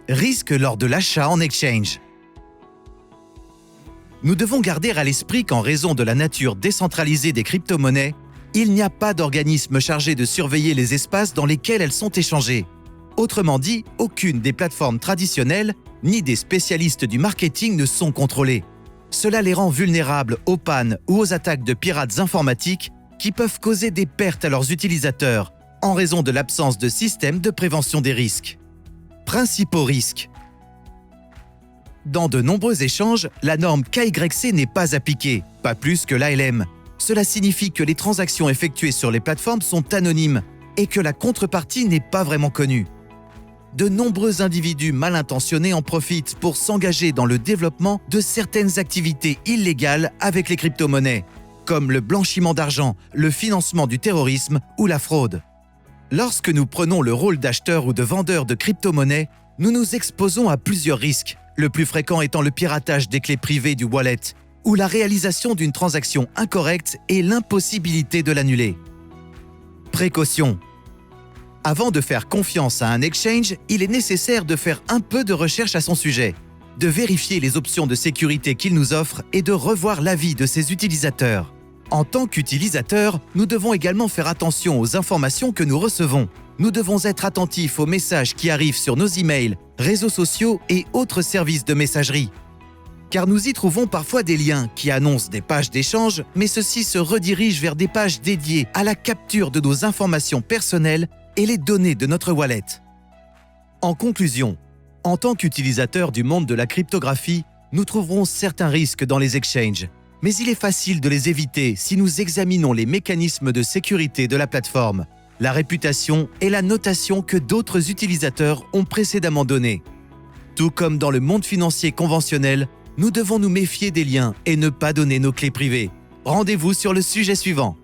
Risque lors de l'achat en exchange. Nous devons garder à l'esprit qu'en raison de la nature décentralisée des crypto-monnaies, il n'y a pas d'organisme chargé de surveiller les espaces dans lesquels elles sont échangées. Autrement dit, aucune des plateformes traditionnelles ni des spécialistes du marketing ne sont contrôlées. Cela les rend vulnérables aux pannes ou aux attaques de pirates informatiques qui peuvent causer des pertes à leurs utilisateurs en raison de l'absence de système de prévention des risques. Principaux risques. Dans de nombreux échanges, la norme KYC n'est pas appliquée, pas plus que l'AML. Cela signifie que les transactions effectuées sur les plateformes sont anonymes et que la contrepartie n'est pas vraiment connue. De nombreux individus mal intentionnés en profitent pour s'engager dans le développement de certaines activités illégales avec les crypto-monnaies, comme le blanchiment d'argent, le financement du terrorisme ou la fraude. Lorsque nous prenons le rôle d'acheteur ou de vendeur de crypto-monnaies, nous nous exposons à plusieurs risques, le plus fréquent étant le piratage des clés privées du wallet ou la réalisation d'une transaction incorrecte et l'impossibilité de l'annuler. Précaution. Avant de faire confiance à un exchange, il est nécessaire de faire un peu de recherche à son sujet, de vérifier les options de sécurité qu'il nous offre et de revoir l'avis de ses utilisateurs. En tant qu'utilisateurs, nous devons également faire attention aux informations que nous recevons. Nous devons être attentifs aux messages qui arrivent sur nos emails, réseaux sociaux et autres services de messagerie. Car nous y trouvons parfois des liens qui annoncent des pages d'échange, mais ceux-ci se redirigent vers des pages dédiées à la capture de nos informations personnelles et les données de notre wallet. En conclusion, en tant qu'utilisateurs du monde de la cryptographie, nous trouverons certains risques dans les exchanges. Mais il est facile de les éviter si nous examinons les mécanismes de sécurité de la plateforme, la réputation et la notation que d'autres utilisateurs ont précédemment donnée. Tout comme dans le monde financier conventionnel, nous devons nous méfier des liens et ne pas donner nos clés privées. Rendez-vous sur le sujet suivant.